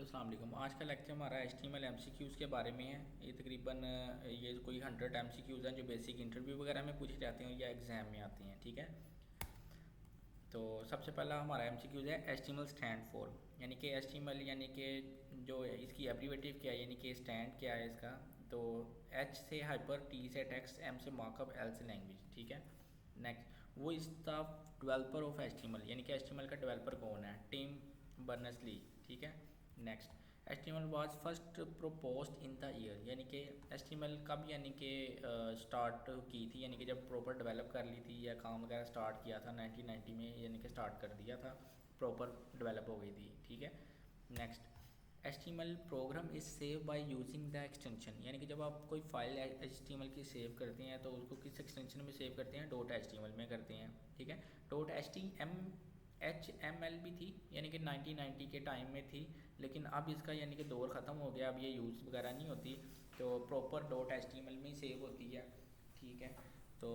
अस्सलाम वालेकुम। आज का लेक्चर हमारा HTML MCQs के बारे में है। ये तकरीबन ये कोई 100 MCQs हैं जो बेसिक इंटरव्यू वगैरह में पूछे जाते हैं या एग्ज़ाम में आते हैं। ठीक है, तो सबसे पहला हमारा MCQs है HTML स्टैंड फॉर, यानी कि HTML यानी कि जो इसकी एब्रीवेटिव क्या है, यानी कि स्टैंड क्या है इसका। तो H से हाइपर, T से टेक्स्ट, M से मार्कअप, L से लैंग्वेज। ठीक है, नेक्स्ट वो is the developer of HTML, यानी कि HTML का डेवलपर कौन है, टिम बर्नर्स-ली। ठीक है, next HTML was first proposed in the year, यानी कि HTML कब यानी कि स्टार्ट की थी, यानी कि जब प्रॉपर डेवलप कर ली थी या काम वगैरह स्टार्ट किया था 1990 में, यानी कि स्टार्ट कर दिया था, प्रॉपर डेवलप हो गई थी। ठीक है, next HTML program is save by using the extension, यानी कि जब आप कोई फाइल HTML की सेव करते हैं तो उसको किस एक्सटेंशन में सेव करते हैं, .html में करते हैं। ठीक है, .html भी थी, यानी कि 1990 के टाइम में थी, लेकिन अब इसका यानी कि दौर ख़त्म हो गया, अब ये यूज़ वगैरह नहीं होती, तो प्रॉपर .html में ही सेव होती है। ठीक है, तो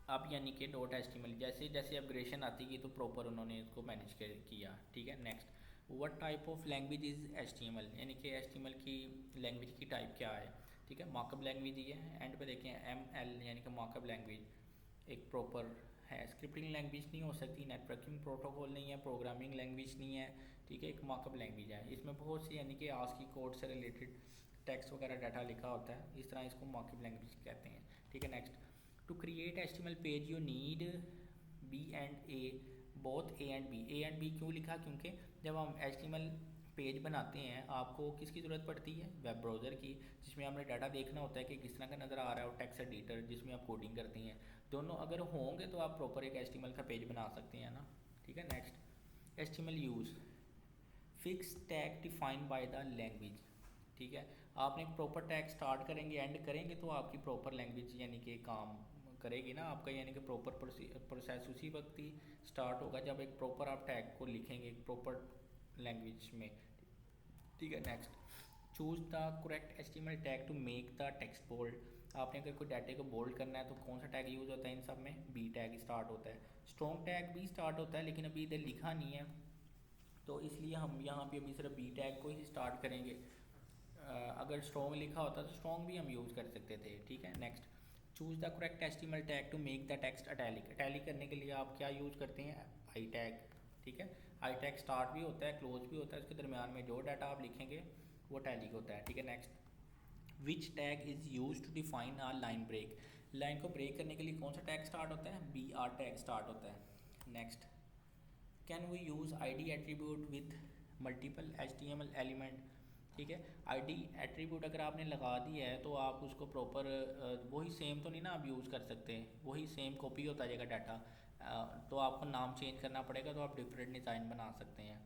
अब यानी कि .html जैसे जैसे अपग्रेडेशन आती गई तो प्रॉपर उन्होंने इसको मैनेज किया। ठीक है, next what type of language is HTML, यानी कि HTML की लैंग्वेज की टाइप क्या है। ठीक है, मार्कअप लैंग्वेज ही है, एंड पे देखें ML यानी कि मार्कअप लैंग्वेज एक प्रॉपर है। स्क्रिप्टिंग लैंग्वेज नहीं हो सकती, नेटवर्किंग प्रोटोकॉल नहीं है, प्रोग्रामिंग लैंग्वेज नहीं है। ठीक है, एक मार्कअप लैंग्वेज है, इसमें बहुत सी यानी कि ASCII कोड से रिलेटेड टेक्स्ट वगैरह डाटा लिखा होता है, इस तरह इसको मार्कअप लैंग्वेज कहते हैं। ठीक है, next to create HTML page you need B and A, both A and B क्यों लिखा, क्योंकि जब हम HTML पेज बनाते हैं आपको किसकी ज़रूरत पड़ती है, वेब ब्राउज़र की, जिसमें आपने डाटा देखना होता है कि किस तरह का नज़र आ रहा है, और टेक्स्ट एडिटर जिसमें आप कोडिंग करती हैं। दोनों अगर होंगे तो आप प्रॉपर एक HTML का पेज बना सकते हैं ना। ठीक है, next HTML use fix tag defined by the language. ठीक है, आपने एक प्रॉपर टैग स्टार्ट करेंगे एंड करेंगे तो आपकी प्रॉपर लैंग्वेज यानी कि काम करेगी ना आपका, यानी कि प्रॉपर प्रोसेस उसी वक्त ही स्टार्ट होगा जब एक प्रॉपर आप टैग को लिखेंगे एक प्रॉपर लैंग्वेज में। ठीक है, next choose the correct HTML tag to make the text bold. आपने अगर कोई डाटे को बोल्ड करना है तो कौन सा टैग यूज़ होता है, इन सब में B टैग स्टार्ट होता है। स्ट्रॉन्ग टैग भी स्टार्ट होता है, लेकिन अभी इधर लिखा नहीं है तो इसलिए हम यहाँ पे अभी सिर्फ B टैग को ही स्टार्ट करेंगे। अगर स्ट्रॉन्ग लिखा होता तो स्ट्रॉन्ग भी हम यूज़ कर सकते थे। ठीक है, next choose the correct HTML tag to make the text italic. Italic करने के लिए आप क्या यूज़ करते हैं, आई टैग। ठीक है, आई टैग स्टार्ट भी होता है, क्लोज भी होता है, उसके दरमियान में जो डाटा आप लिखेंगे वो अटैलिक होता है। ठीक है, next which tag is use to define a line break. Line को ब्रेक करने के लिए कौन सा टैग स्टार्ट होता है, BR टैग स्टार्ट होता है। Next can we use ID attribute with multiple HTML element. ठीक है, ID एट्रीब्यूट अगर आपने लगा दिया है तो आप उसको प्रॉपर वही सेम तो नहीं ना आप यूज़ कर सकते, वही सेम कॉपी होता जाएगा डाटा, तो आपको नाम चेंज करना पड़ेगा, तो आप डिफरेंट डिज़ाइन बना सकते हैं।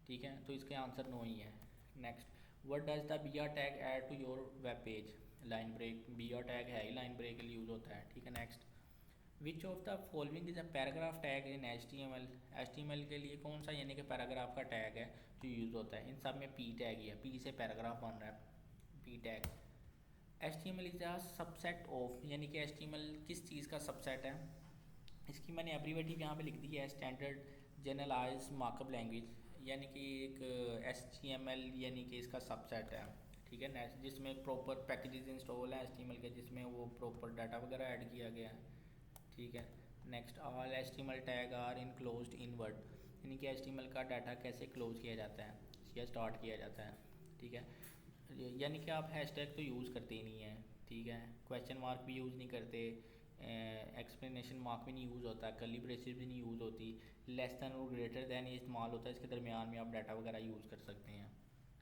ठीक है, तो इसके आंसर नो ही है। Next what does the BR tag add to your web page, line break. BR tag है ही लाइन ब्रेक के लिए यूज़ होता है। ठीक है, next which of the following is a paragraph tag in HTML के लिए कौन सा यानी कि पैराग्राफ का टैग है जो यूज़ होता है, इन सब में P टैग ही है, P से पैराग्राफ बन रहा है, P tag. HTML is a subset of, यानी कि HTML किस चीज़ का सबसेट है, इसकी मैंने एब्रीवेटिव यहाँ पे लिख दी है, स्टैंडर्ड जनरलाइज मार्कअप लैंग्वेज, यानी कि एक HTML यानी कि इसका सबसेट है। ठीक है, नेक्स्ट जिसमें प्रॉपर पैकेजेस इंस्टॉल है HTML के, जिसमें वो प्रॉपर डाटा वगैरह ऐड किया गया है। ठीक है, next all HTML tag are enclosed in word, यानी कि HTML का डाटा कैसे क्लोज किया जाता है या स्टार्ट किया जाता है। ठीक है, यानी कि आप हैशटैग तो यूज़ करते ही नहीं हैं। ठीक है, क्वेश्चन मार्क भी यूज़ नहीं करते, एक्सप्लेनेशन मार्क भी नहीं यूज़ होता, कर्ली ब्रेसेस भी नहीं यूज़ होती, लेस दैन और ग्रेटर दैन ये इस्तेमाल होता है, इसके दरमियान में आप डाटा वगैरह यूज़ कर सकते हैं।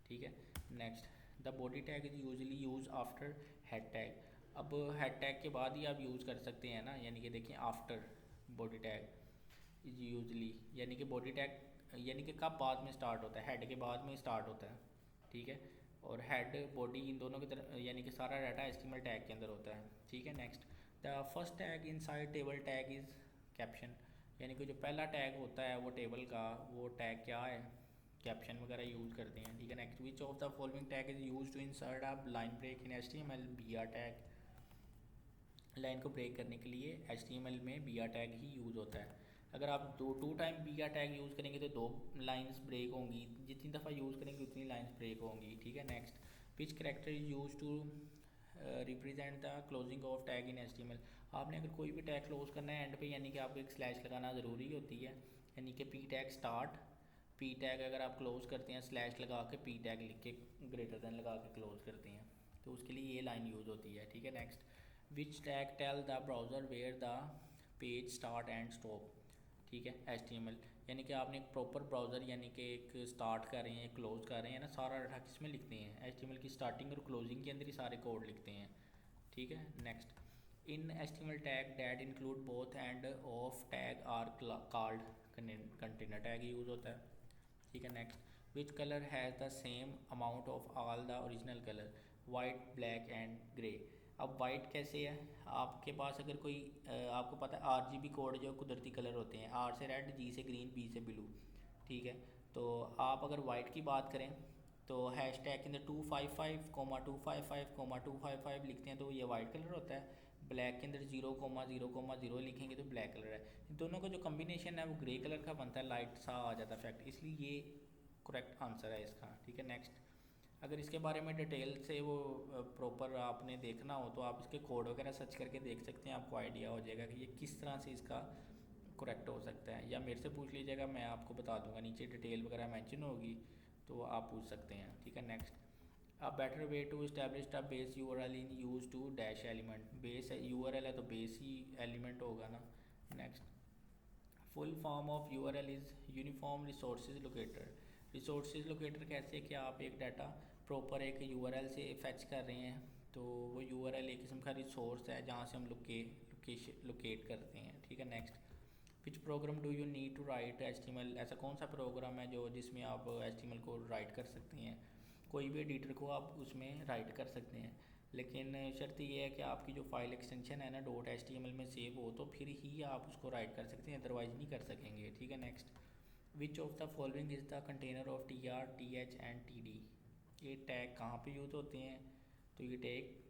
ठीक है, next the body tag is usually use after head tag. अब हेड टैग के बाद ही आप यूज़ कर सकते हैं ना, यानी कि देखिए after body tag is usually, यानी कि बॉडी टैग यानी कि कब बाद में स्टार्ट होता है, हेड के बाद में स्टार्ट होता है। ठीक है, और हेड बॉडी इन दोनों की तरह यानी कि सारा डाटा HTML टैग के अंदर होता है। ठीक है, next the first tag inside table tag is caption, यानी कि जो पहला टैग होता है वो टेबल का वो टैग क्या है, कैप्शन वगैरह यूज़ करते हैं। ठीक है, next which of the following tag is use to insert a line break in HTML, BR tag. Line को ब्रेक करने के लिए HTML में BR टैग ही यूज़ होता है। अगर आप 2 टाइम बी का टैग यूज़ करेंगे तो 2 लाइन्स ब्रेक होंगी, जितनी दफ़ा यूज़ करेंगे उतनी लाइन्स ब्रेक होंगी, ठीक है। Next, which character is use to represent the closing of tag in HTML। आपने अगर कोई भी टैग क्लोज करना है एंड पे, यानी कि आपको एक स्लैश लगाना ज़रूरी होती है, यानी कि P tag start, P tag अगर आप क्लोज करते हैं स्लैश लगा के, पी टैग लिख के ग्रेटर देन लगा के क्लोज करते हैं, तो उसके लिए ये लाइन यूज़ होती है, ठीक है। Next, which tag tell the browser where the page start and stop, ठीक है। HTML यानी कि आपने एक प्रॉपर ब्राउज़र यानी कि एक स्टार्ट कर रहे हैं, क्लोज कर रहे हैं ना, सारा डाटा किसमें लिखते हैं, HTML की स्टार्टिंग और क्लोजिंग के अंदर ही सारे कोड लिखते हैं, ठीक है। Next, in HTML tag that include both end of tag are called container tag use होता है, ठीक है। Next, which colour has the same amount of all the original colour, white black and grey. अब white कैसे है, आपके पास अगर कोई आपको पता है RGB कोड जो कुदरती कलर होते हैं, R से रेड, G से ग्रीन, B से ब्लू, ठीक है। तो आप अगर वाइट की बात करें तो हैश टैग के अंदर 255,255,255 लिखते हैं तो ये वाइट कलर होता है। ब्लैक के अंदर 0,0,0 लिखेंगे तो ब्लैक कलर है। दोनों का जो कम्बिनेशन है वो ग्रे कलर का बनता है, लाइट सा आ जाता है इफेक्ट, इसलिए ये करेक्ट आंसर है इसका, ठीक है। नेक्स्ट, अगर इसके बारे में डिटेल से वो प्रॉपर आपने देखना हो तो आप इसके कोड वगैरह सर्च करके देख सकते हैं, आपको आइडिया हो जाएगा कि ये किस तरह से इसका करेक्ट हो सकता है, या मेरे से पूछ लीजिएगा, मैं आपको बता दूंगा, नीचे डिटेल वगैरह मेंशन होगी तो आप पूछ सकते हैं, ठीक है। Next, a better way to establish the base URL in use to dash element, base URL है तो बेस ही एलिमेंट होगा ना। Next, full form of URL is uniform resources locator. Resources locator कैसे, कि आप एक डाटा प्रॉपर एक URL से फेच कर रहे हैं तो वो URL एक किस्म का रिसोर्स है जहाँ से हम लोकेट करते हैं, ठीक है। Next, which program do you need to write HTML, ऐसा कौन सा प्रोग्राम है जो जिसमें आप HTML को राइट कर सकते हैं, कोई भी एडिटर को आप उसमें राइट कर सकते हैं, लेकिन शर्त ये है कि आपकी जो फाइल एक्सटेंशन है ना .html में सेव हो तो फिर ही आप उसको राइट कर सकते हैं, अदरवाइज़ नहीं कर सकेंगे, ठीक है। Next, which of the following is the container of TR TH and TD, ये टैग कहाँ पे यूज़ होते हैं, तो ये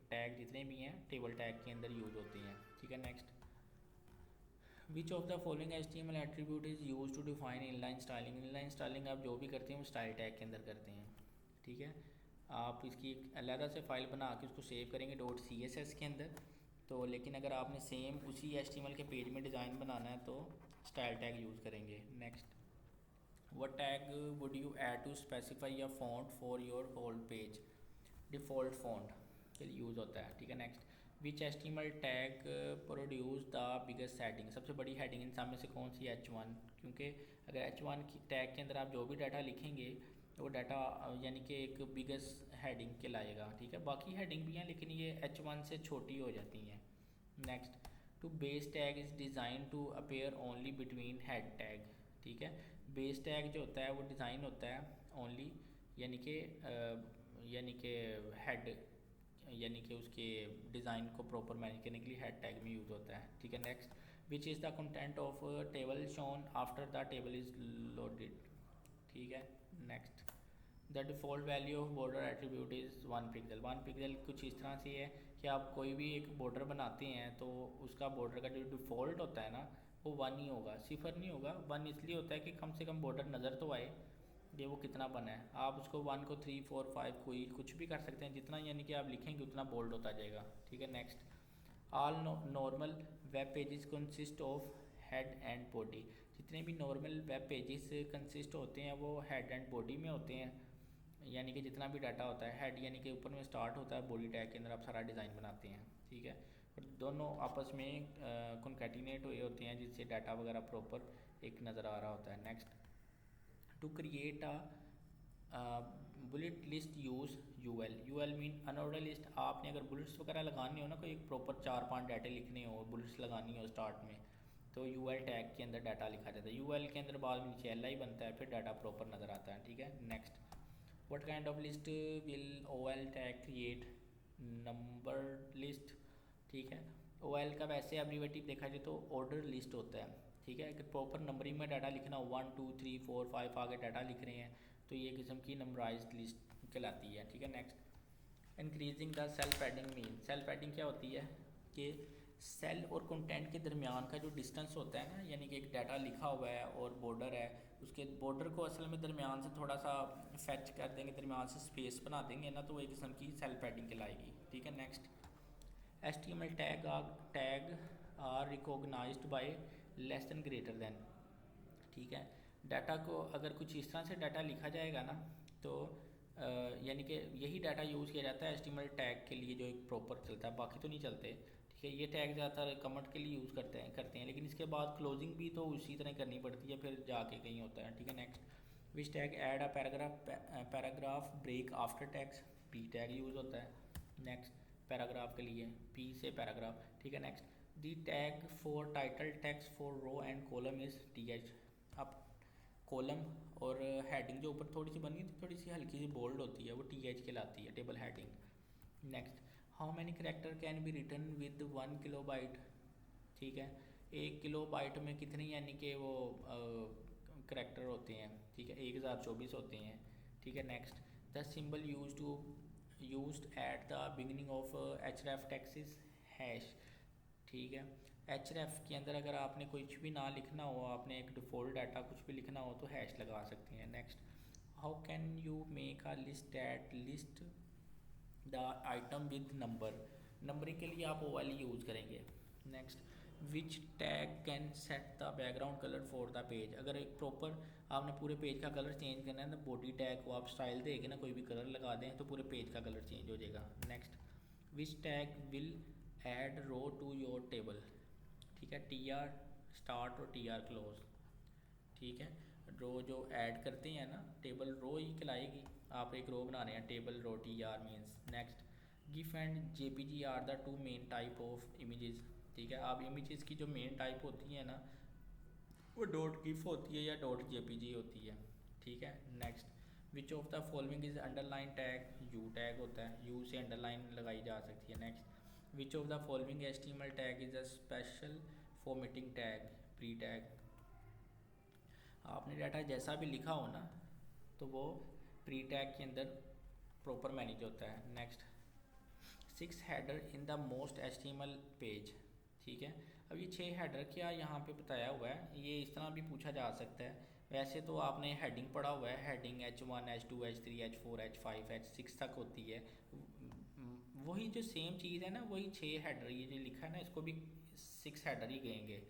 टैग जितने भी हैं टेबल टैग के अंदर यूज़ होते हैं, ठीक है। Next, which of the following HTML attribute is use to define inline styling, inline styling आप जो भी करते हैं वो स्टाइल टैग के अंदर करते हैं, ठीक है। आप इसकी एक अलग से फ़ाइल बना के उसको सेव करेंगे .css के अंदर, तो लेकिन अगर आपने सेम उसी HTML के पेज में डिज़ाइन बनाना है तो स्टाइल टैग यूज़ करेंगे। Next, what tag would you add to specify a font for your whole page, default font के लिए यूज़ होता है, ठीक है। Next, which HTML tag produce the biggest heading, सबसे बड़ी हेडिंग इन सब में से कौन सी, H1, क्योंकि अगर H1 की टैग के अंदर आप जो भी डाटा लिखेंगे वो डाटा यानी कि एक बिगेस्ट हेडिंग कहलाएगा, ठीक है। बाकी हेडिंग भी हैं लेकिन ये H1 से छोटी हो जाती हैं। Next, to base tag is design to appear only between head tag, ठीक है। बेस टैग जो होता है वो डिज़ाइन होता है ओनली यानी कि हेड यानी कि उसके डिज़ाइन को प्रॉपर मैनेज करने के लिए हेड टैग में यूज़ होता है, ठीक है। Next, which is the content of table shown after the table is loaded, ठीक है। Next, the default value of border attribute is 1 pixel, 1 pixel कुछ इस तरह से है कि आप कोई भी एक बॉर्डर बनाते हैं तो उसका बॉर्डर का जो डिफ़ॉल्ट होता है ना वो 1 ही होगा, 0 नहीं होगा। 1 इसलिए होता है कि कम से कम बॉर्डर नज़र तो आए ये वो कितना बना है, आप उसको 1 को 3 4 5 कोई कुछ भी कर सकते हैं, जितना यानी कि आप लिखेंगे उतना बोल्ड होता जाएगा, ठीक है। Next, all normal web pages consist of head and body, जितने भी नॉर्मल वेब पेजेस कंसिस्ट होते हैं वो हेड एंड बॉडी में होते हैं, यानी कि जितना भी डाटा होता है हेड यानी कि ऊपर में स्टार्ट होता है, बॉडी टैग के अंदर आप सारा डिज़ाइन बनाते हैं, ठीक है। और दोनों आपस में कॉन्कैटिनेट हुए होते हैं जिससे डाटा वगैरह प्रॉपर एक नज़र आ रहा होता है। Next, to create a bullet list use UL mean unorder list, आपने अगर बुलेट्स वगैरह लगानी हो ना, कोई एक प्रॉपर 4-5 डाटे लिखने हो, बुलेट्स लगानी हो स्टार्ट में, तो यूएल टैग के अंदर डाटा लिखा जाता है, यूएल के अंदर बाद में नीचे एल आई बनता है, फिर डाटा प्रॉपर नज़र आता है, ठीक है। Next, what kind of list will OL tag create, number list, ठीक है। OL का वैसे एब्रीवेटिव देखा जाए तो ऑर्डर लिस्ट होता है, ठीक है। अगर प्रॉपर नंबरिंग में डाटा लिखना हो 1 2 3 4 5 आगे डाटा लिख रहे हैं तो ये किस्म की नंबराइज्ड लिस्ट कहलाती है, ठीक है। Next, increasing the self adding mean, self adding क्या होती है कि सेल और कंटेंट के दरमियान का जो डिस्टेंस होता है ना, यानी कि एक डाटा लिखा हुआ है और बॉर्डर है, उसके बॉर्डर को असल में दरमियान से थोड़ा सा फैच कर देंगे, दरमियान से स्पेस बना देंगे ना, तो वो एक किस्म की सेल पैडिंग कहलाएगी। ठीक है, next HTML tag are recognized by less than greater than. ठीक है, डाटा को अगर कुछ इस तरह से डाटा लिखा जाएगा ना, तो यानी कि यही डाटा यूज़ किया जाता है HTML टैग के लिए जो एक प्रॉपर चलता है, बाकी तो नहीं चलते। ठीक है, ये टैग ज़्यादातर कमेंट के लिए यूज़ करते हैं, लेकिन इसके बाद क्लोजिंग भी तो उसी तरह करनी पड़ती है, फिर जाके कहीं होता है। ठीक है, next which tag add a paragraph break after tags, P tag use होता है। नेक्स्ट पैराग्राफ के लिए पी से पैराग्राफ। ठीक है, next the tag for title text for row and column is TH। अब कॉलम और हेडिंग जो ऊपर थोड़ी सी बनी थी, थोड़ी सी हल्की सी बोल्ड होती है, वो TH कहलाती है, table heading. Next how many character can be written with 1 kilobyte. ठीक है, 1 किलोबाइट में कितने यानी कि वो करेक्टर होते हैं। ठीक है, 1024 होते हैं। ठीक है, next the symbol used at the beginning of href text is hash. ठीक है, href के अंदर अगर आपने कुछ भी ना लिखना हो, आपने एक डिफ़ॉल्ट डाटा कुछ भी लिखना हो, तो हैश लगा सकते हैं। Next how can you make a list that list the item with number. Numbering के लिए आप वो वाली यूज़ करेंगे। Next which tag can set the background colour for the page. अगर एक प्रॉपर आपने पूरे पेज का कलर चेंज करना है, तो बॉडी टैग को आप स्टाइल देके ना कोई भी कलर लगा दें, तो पूरे पेज का कलर चेंज हो जाएगा। Next which tag will add row to your table. ठीक है, TR स्टार्ट और TR क्लोज। ठीक है, रो जो ऐड करते हैं ना, टेबल रो ही कहलाएगी। आप एक रो बना रहे हैं, table row TR means. Next GIF and JPG are the two main type of images. ठीक है, आप इमेजेस की जो मेन टाइप होती है ना, वो डॉट गिफ होती है या डॉट JPG होती है। ठीक है, next which of the following is underline tag. You tag होता है, यू से अंडरलाइन लगाई जा सकती है। Next which of the following HTML tag is a special formatting tag, pre tag. आपने डाटा जैसा भी लिखा हो ना, तो वो प्री टैग के अंदर प्रॉपर मैनेज होता है। Next 6 header in the most HTML page. ठीक है, अब ये 6 हेडर क्या यहाँ पे बताया हुआ है, ये इस तरह भी पूछा जा सकता है। वैसे तो आपने हेडिंग पढ़ा हुआ है, heading H1 H2 H3 H4 H5 H6 तक होती है। वही जो सेम चीज़ है ना, वही 6 हेडर ये जो लिखा है ना, इसको भी 6 हेडर ही कहेंगे।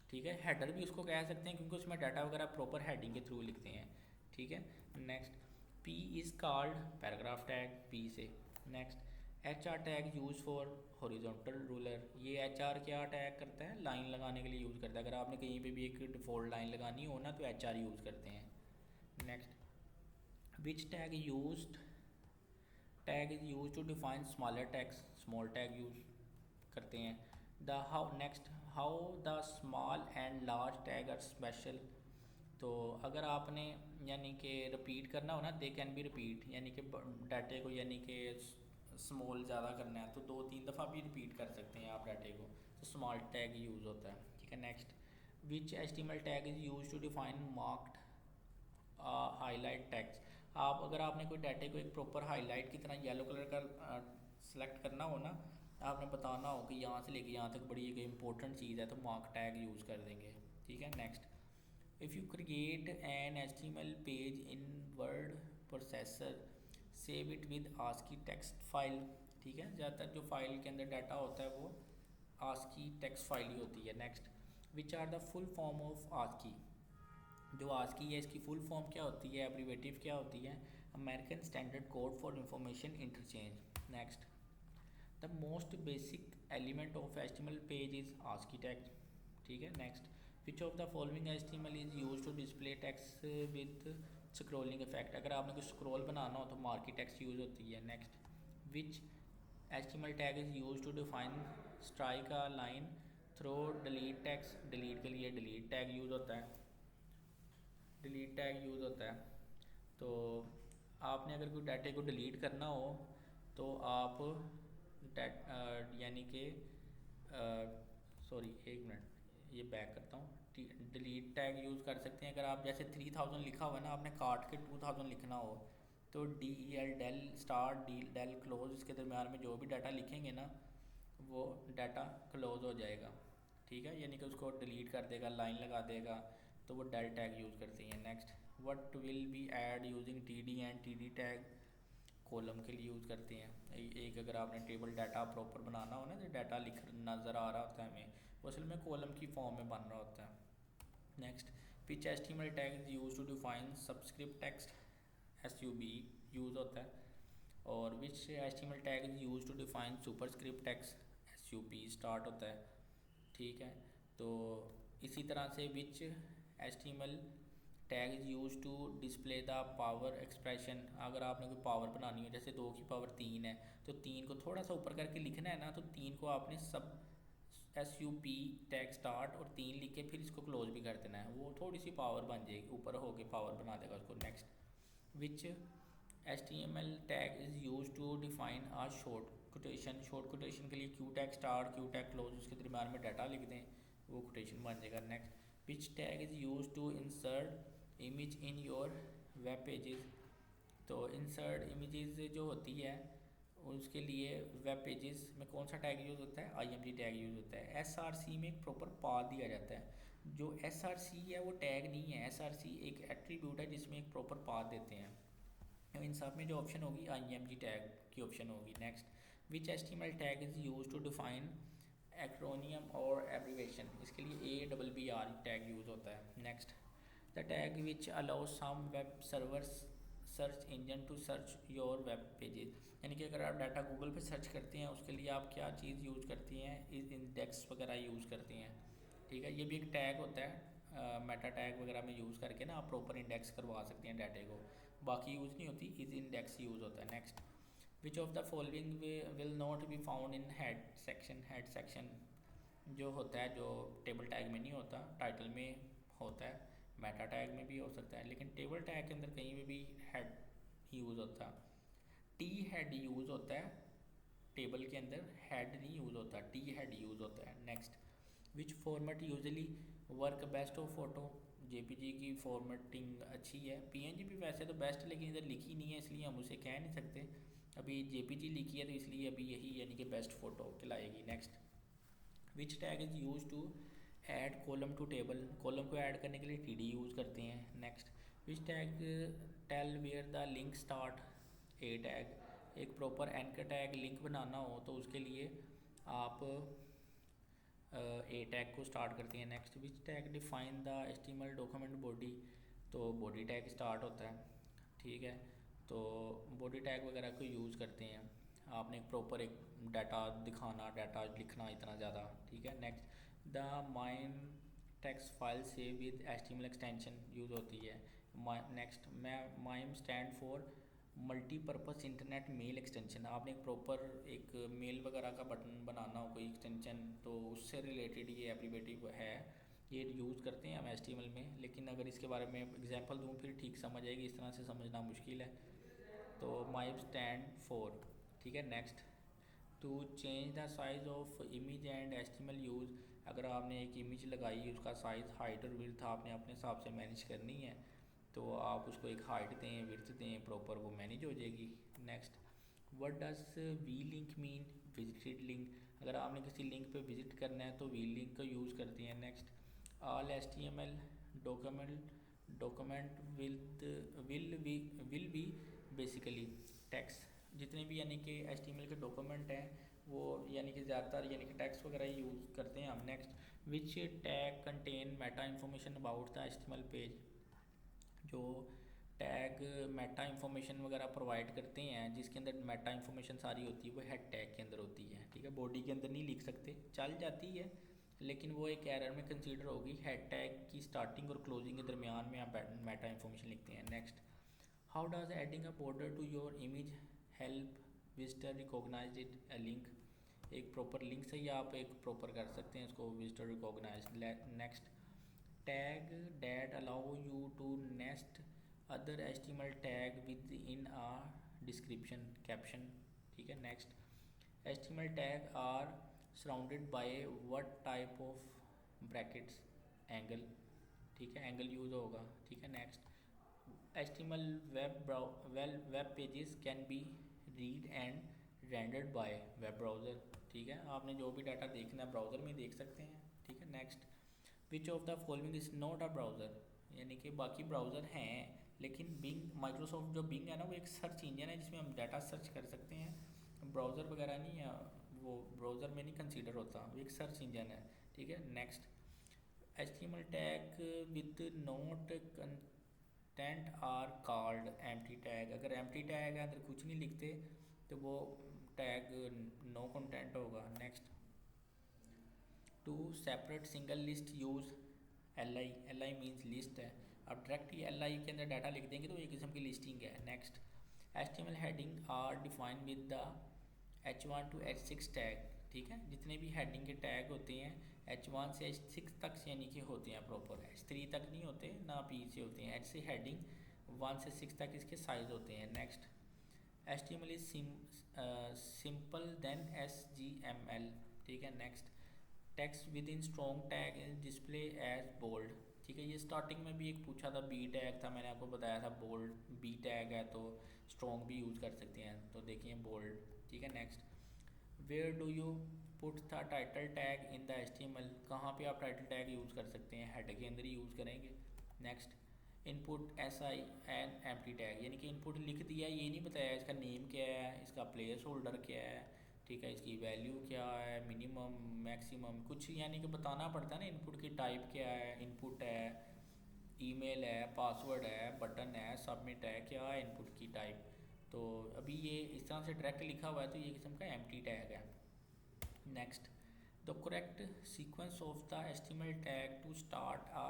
ठीक है, हेडर भी उसको कह सकते हैं क्योंकि उसमें डाटा वगैरह प्रॉपर हेडिंग के थ्रू लिखते हैं। ठीक है, next P is called paragraph tag, P से। Next HR tag use for horizontal ruler. ये HR क्या टैग करता है, लाइन लगाने के लिए यूज़ करता है। अगर आपने कहीं पे भी एक डिफ़ॉल्ट लाइन लगानी हो ना, तो HR यूज़ करते हैं। Next which tag is use to define smaller tags, small tag use करते हैं। The how next how the small and large tag are special. तो अगर आपने यानी कि रिपीट करना हो ना, दे कैन बी रिपीट, यानी कि डाटे को यानी कि स्मॉल ज़्यादा करना है, तो 2-3 दफ़ा भी रिपीट कर सकते हैं आप डाटे को, तो स्मॉल टैग यूज़ होता है। ठीक है, next which HTML tag is use to define marked highlight text. आप अगर आपने कोई डाटे को एक प्रॉपर हाईलाइट की तरह येलो कलर का सेलेक्ट करना हो ना, आपने बताना हो कि यहाँ से लेके यहाँ तक बड़ी एक इंपॉर्टेंट चीज़ है, तो मार्क टैग यूज़ कर देंगे। ठीक है, next if you create an HTML page in word processor save it with ASCII text file. ठीक है, ज़्यादातर जो फाइल के अंदर डाटा होता है वो ASCII टेक्स्ट फाइल ही होती है। Next which are the full form of ASCII। जो ASCII है, इसकी फुल फॉर्म क्या होती है, एब्रीवेटिव क्या होती है, American standard code for information interchange. Next the most basic element of HTML page is ASCII tag. ठीक है, next which of the following HTML is use to display text with scrolling effect. अगर आपने कुछ scroll बनाना हो तो marquee text use होती है। Next which HTML tag is use to define strike a line through delete text. Delete के लिए delete tag use होता है, डिलीट टैग यूज़ होता है। तो आपने अगर कोई डाटे को डिलीट करना हो, तो आप यानी कि सॉरी एक मिनट, ये बैक करता हूँ। डिलीट टैग यूज़ कर सकते हैं। अगर आप जैसे 3000 लिखा हुआ है ना, आपने काट के 2000 लिखना हो, तो DEL del start the del close, इसके दरमियान में जो भी डाटा लिखेंगे ना, वो डाटा क्लोज हो जाएगा। ठीक है, यानी कि उसको डिलीट कर देगा, लाइन लगा देगा, तो वो डेल टैग यूज़ करती हैं। Next, what will be add using T D and T D tag column के लिए यूज़ करते हैं। एक अगर आपने टेबल डाटा प्रॉपर बनाना हो ना, तो डाटा लिख नज़र आ रहा होता है हमें, वो असल में कॉलम की फॉर्म में बन रहा होता है। Next, which HTML tag is use to define subscript text, SUB use होता है। और which HTML tag is use to define superscript text, SUP start होता है। ठीक है, तो इसी तरह से which HTML tag is use to display the power expression. अगर आपने कोई पावर बनानी हो, जैसे 2 की पावर 3 है, तो 3 को थोड़ा सा ऊपर करके लिखना है ना, तो 3 को आपने सब SUP टैग स्टार्ट और 3 लिख के फिर इसको क्लोज भी कर देना है, वो थोड़ी सी पावर बन जाएगी, ऊपर होके पावर बना देगा उसको। Next, which HTML tag is use to define a short quotation. Short quotation के लिए Q tag start, Q tag close, उसके दरम्यान में डाटा लिख दें, वो कोटेशन बन जाएगा। Next, which tag is use to insert image in your web pages. तो इंसर्ट इमेजेस जो होती है, उसके लिए वेब पेजेस में कौन सा टैग यूज़ होता है, IMG टैग यूज़ होता है। SRC में एक प्रॉपर पाथ दिया जाता है। जो SRC है वो टैग नहीं है, SRC एक एट्रीब्यूट है जिसमें एक प्रॉपर पाथ देते हैं। इन सब में जो ऑप्शन होगी IMG टैग की ऑप्शन होगी। Next, which HTML tag is use to define acronym और एब्रीवेशन, इसके लिए ABBR टैग यूज़ होता है। Next, the tag which allow some web servers search engine to search your web pages. यानी कि अगर आप डाटा गूगल पे सर्च करते हैं, उसके लिए आप क्या चीज़ यूज़ करती हैं, इस इंडेक्स वगैरह यूज़ करती हैं। ठीक है, ये भी एक टैग होता है, मेटा टैग वगैरह में यूज़ करके ना आप प्रॉपर इंडेक्स करवा सकते हैं डाटे को, बाकी यूज़ नहीं होती, इज इंडेक्स यूज़ होता है। Next, which of the following will not be found in head section. Head section जो होता है, जो टेबल टैग में नहीं होता, टाइटल में होता है, मेटा टैग में भी हो सकता है, लेकिन टेबल टैग के अंदर कहीं में भी हेड यूज़ होता है। टी हेड यूज़ होता है, टेबल के अंदर हेड नहीं यूज़ होता, टी हेड यूज़ होता है। Next, which format usually work best of photo. JPG की फॉर्मेटिंग अच्छी है, PNG भी वैसे तो बेस्ट, लेकिन इधर लिखी नहीं है इसलिए हम उसे कह नहीं सकते। अभी JPG लिखी है तो इसलिए अभी यही यानी कि बेस्ट फ़ोटो कहलाएगी। Next, which tag is use to add column to table. Column को ऐड करने के लिए TD यूज़ करते हैं। Next, which tag tell where the link start. A tag, एक प्रॉपर एंकर टैग लिंक बनाना हो तो उसके लिए आप A टैग को स्टार्ट करती हैं। Next, which tag define the HTML document body. तो बॉडी टैग स्टार्ट होता है। ठीक है, तो बॉडी टैग वगैरह को यूज़ करते हैं, आपने एक प्रॉपर एक डाटा दिखाना, डाटा लिखना इतना ज़्यादा। ठीक है, next, the MIME text file save with HTML extension use होती है। Next, MIME stand for multipurpose internet mail extension. आपने एक प्रॉपर एक मेल वगैरह का बटन बनाना हो, कोई एक्सटेंशन, तो उससे रिलेटेड ये एप्लीकेटिव है, ये यूज़ करते हैं हम HTML में। लेकिन अगर इसके बारे में एग्जांपल दूँ फिर ठीक समझ आएगी, इस तरह से समझना मुश्किल है। तो माइम स्टैंड फॉर। ठीक है, next, to change the size of image and HTML use. अगर आपने एक इमेज लगाई, उसका साइज़, हाइट और विड्थ आपने अपने हिसाब से मैनेज करनी है, तो आप उसको एक हाइट दें, विड्थ दें, प्रॉपर वो मैनेज हो जाएगी। Next, what does we link mean, visited link. अगर आपने किसी लिंक पे विजिट करना है तो वी लिंक का यूज़ करते हैं। Next, all HTML document will be basically text. जितने भी यानी कि HTML के डॉक्यूमेंट हैं वो यानी कि ज़्यादातर यानी कि टेक्स्ट वगैरह ही यूज़ करते हैं हम। Next, which tag contain Meta information about the HTML page. जो टैग मेटा इंफॉर्मेशन वगैरह प्रोवाइड करते हैं, जिसके अंदर मेटा इंफॉर्मेशन सारी होती है, वो हेड टैग के अंदर होती है। ठीक है, बॉडी के अंदर नहीं लिख सकते, चल जाती है लेकिन वो एक एरर में कंसीडर होगी। हेड टैग की स्टार्टिंग और क्लोजिंग के दरमियान में आप मेटा इंफॉर्मेशन लिखते हैं। Next, how does adding a border to your image help visitor recognize it a link. एक प्रॉपर लिंक से ही आप एक प्रॉपर कर सकते हैं इसको, visitor recognize. Next, tag that allow you to nest other HTML tag with in a description caption. ठीक है, next, HTML tag are surrounded by what type of brackets, angle. ठीक है, एंगल यूज़ होगा। ठीक है, next, HTML web pages can be read and rendered by web browser. ठीक है, आपने जो भी डाटा देखना है ब्राउज़र में देख सकते हैं। ठीक है, next, which of the following is not a browser, यानी कि बाकी ब्राउज़र हैं लेकिन बिंग, माइक्रोसॉफ्ट जो बिंग है ना वो एक सर्च इंजन है जिसमें हम डाटा सर्च कर सकते हैं, ब्राउज़र वगैरह नहीं है, वो ब्राउज़र में नहीं कंसीडर होता, वो एक सर्च इंजन है। ठीक है, next, HTML tag with not content are called empty tag, अगर एम्प्टी टैग है अंदर कुछ नहीं लिखते तो वो टैग नो कंटेंट होगा। Next, to separate single list use L I means list है, अब डायरेक्ट ही एल आई के अंदर डाटा लिख देंगे तो एक किस्म की लिस्टिंग है। Next, HTML heading are defined with the H1 to H6 tag, ठीक है, जितने भी हेडिंग के टैग होते हैं H1 से H6 तक यानी कि होते हैं प्रॉपर, H3 तक नहीं होते ना P से होते हैं, H से हेडिंग 1 से 6 तक इसके साइज होते हैं। Next, HTML is simple then HTML, ठीक है। Next, text with in strong tag display as bold, ठीक है, ये स्टार्टिंग में भी एक पूछा था, बी टैग था, मैंने आपको बताया था बोल्ड, बी टैग है तो स्ट्रॉन्ग भी यूज़ कर सकते हैं, तो देखिए बोल्ड। ठीक है, next, where do you put the title tag in the HTML, कहाँ पे आप टाइटल टैग यूज़ कर सकते हैं, हेड के अंदर ही यूज़ करेंगे। Next, input SIN empty tag, यानी कि इनपुट लिख दिया, ये नहीं बताया इसका नेम क्या है, इसका प्लेस होल्डर क्या है, ठीक है, इसकी वैल्यू क्या है, मिनिमम मैक्सिमम कुछ यानी कि बताना पड़ता है ना, इनपुट की टाइप क्या है, इनपुट है, ईमेल है, पासवर्ड है, बटन है, सबमिट है, क्या है इनपुट की टाइप, तो अभी ये इस तरह से डायरेक्ट लिखा हुआ है तो ये किस्म का एम्प्टी टैग है। Next, the correct sequence of the HTML tag to start a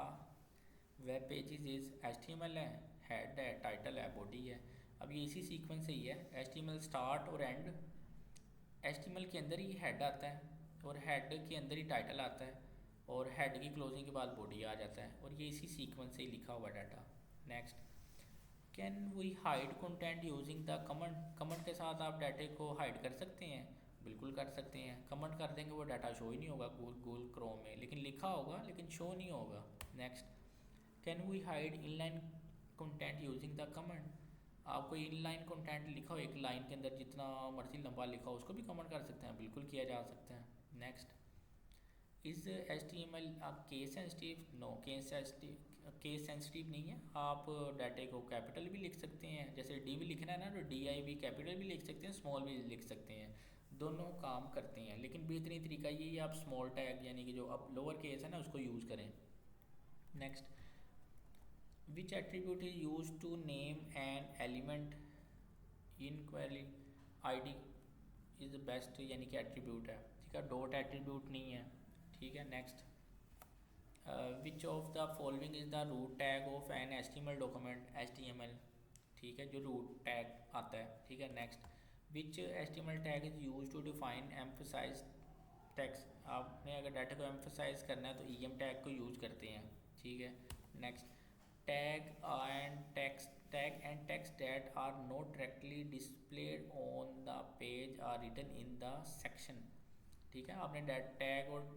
web pages is, HTML है, हेड है, टाइटल है, बॉडी है, अब ये इसी सीक्वेंस से ही है, HTML स्टार्ट और एंड, HTML के अंदर ही हेड आता है और हेड के अंदर ही टाइटल आता है और हेड की क्लोजिंग के बाद बॉडी आ जाता है और ये इसी सीक्वेंस से ही लिखा हुआ data. Next, can we hide content using the comment, comment के साथ आप डाटे को हाइड कर सकते हैं, बिल्कुल कर सकते हैं, कमेंट कर देंगे वो डाटा शो ही नहीं होगा गूगल क्रोम में, लेकिन लिखा होगा लेकिन शो नहीं होगा। Next, can we hide inline content using the comment, आप कोई इनलाइन कंटेंट लिखा हो एक लाइन के अंदर जितना मर्जी लंबा लिखा हो उसको भी कमेंट कर सकते हैं, बिल्कुल किया जा सकता है। नेक्स्ट, इज़ HTML आप case sensitive, no case sensitive नहीं है, आप डाटे को कैपिटल भी लिख सकते हैं, जैसे डी भी लिखना है ना तो DI भी कैपिटल भी लिख सकते हैं, स्मॉल भी लिख सकते हैं, दोनों काम करते हैं, लेकिन बेहतरीन तरीका ये है आप स्मॉल टैग यानी कि जो अब लोअर केस है ना उसको यूज़ करें। Next, which attribute is use to name an element uniquely, ID is the best यानी कि एट्रीब्यूट है, ठीक है, डॉट एट्रीब्यूट नहीं है। ठीक है, next, which of the following is the root tag of an HTML document, HTML, ठीक है, जो रूट टैग आता है। ठीक है, next, which HTML tag is use to define emphasize text, आपने अगर डाटा को एम्फसाइज करना है तो EM टैग को यूज़ करते हैं। ठीक है, next, tag and text that are not directly displayed on the page are written in the section, ठीक है, आपने टैग और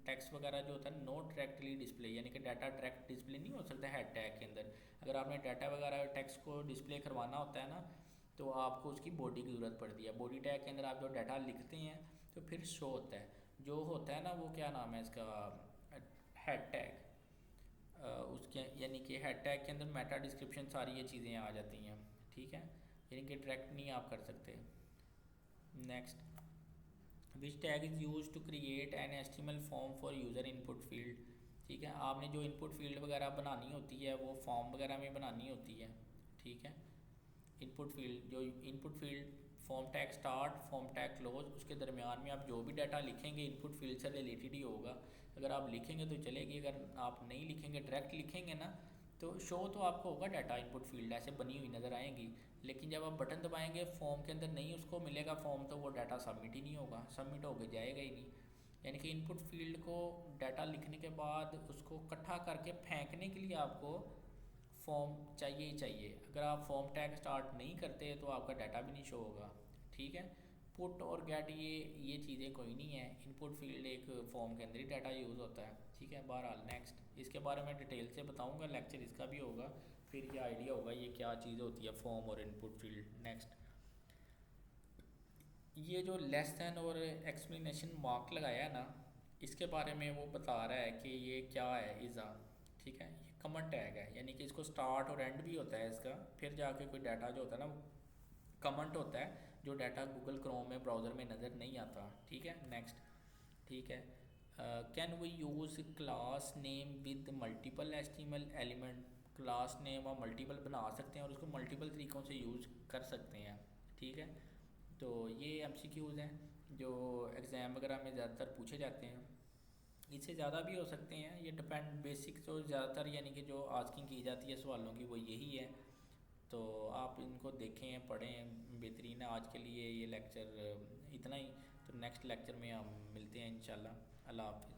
टेक्स्ट वगैरह जो होता है नॉट डायरेक्टली डिस्प्ले, यानी कि डाटा डायरेक्ट डिस्प्ले नहीं हो सकता है टैग के अंदर, अगर आपने डाटा वगैरह टेक्स्ट को डिस्प्ले करवाना होता है ना तो आपको उसकी बॉडी की ज़रूरत पड़ती है, बॉडी टैग के अंदर आप जो डाटा लिखते हैं तो फिर शो होता है, जो होता है ना वो क्या नाम है इसका, हेड टैग, उसके यानी कि हेड टैग के अंदर मेटा डिस्क्रिप्शन सारी ये चीज़ें आ जाती हैं। ठीक है, यानी कि डायरेक्ट नहीं आप कर सकते। Next, which tag is use to create an HTML form for user input field, ठीक है, आपने जो इनपुट फील्ड वगैरह बनानी होती है वो फॉर्म वगैरह में बनानी होती है। ठीक है, इनपुट फील्ड, जो input field form tag start, form tag close, उसके दरमियान में आप जो भी डाटा लिखेंगे इनपुट फील्ड से रिलेटेड ही होगा, अगर आप लिखेंगे तो चलेगी, अगर आप नहीं लिखेंगे डायरेक्ट लिखेंगे ना तो शो तो आपको होगा डाटा इनपुट फील्ड ऐसे बनी हुई नज़र आएंगी, लेकिन जब आप बटन दबाएंगे फॉर्म के अंदर नहीं उसको मिलेगा फॉर्म, तो वो डाटा सबमिट ही नहीं होगा, सबमिट होकर जाएगा ही नहीं। यानी कि इनपुट फील्ड को डाटा लिखने के बाद उसको इकट्ठा करके फेंकने के लिए आपको फॉर्म चाहिए ही चाहिए, अगर आप फॉर्म टैग स्टार्ट नहीं करते तो आपका डाटा भी नहीं शो होगा। ठीक है, पुट और गेट ये चीज़ें कोई नहीं है, इनपुट फील्ड एक फॉर्म के अंदर ही डाटा यूज़ होता है। ठीक है, बहरहाल नेक्स्ट, इसके बारे में डिटेल से बताऊंगा, लेक्चर इसका भी होगा, फिर ये आइडिया होगा ये क्या चीज़ होती है फॉर्म और इनपुट फील्ड। नेक्स्ट, ये जो लेस दैन और एक्सप्लेनेशन मार्क लगाया है ना, इसके बारे में वो बता रहा है कि ये क्या है इज़ा। ठीक है, ये कमेंट टैग है, यानी कि इसको स्टार्ट और एंड भी होता है इसका, फिर जाके कोई डाटा जो होता है ना वो कमेंट होता है, जो डाटा गूगल क्रोम में ब्राउज़र में नज़र नहीं आता। ठीक है, नेक्स्ट। ठीक है, can we use class name with multiple HTML element. Class name आप मल्टीपल बना सकते हैं और उसको मल्टीपल तरीक़ों से यूज़ कर सकते हैं। ठीक है, तो ये एमसीक्यूज़ हैं जो एग्ज़ाम वगैरह में ज़्यादातर पूछे जाते हैं। इससे ज़्यादा भी हो सकते हैं, ये डिपेंड, बेसिक तो ज़्यादातर यानी कि जो आस्किंग की जाती है सवालों की वो यही है। तो आप इनको देखें, पढ़ें, बेहतरीन है। आज के लिए ये लेक्चर इतना ही। तो नेक्स्ट लेक्चर में हम मिलते हैं इंशाल्लाह। अल्लाह हाफ़िज़।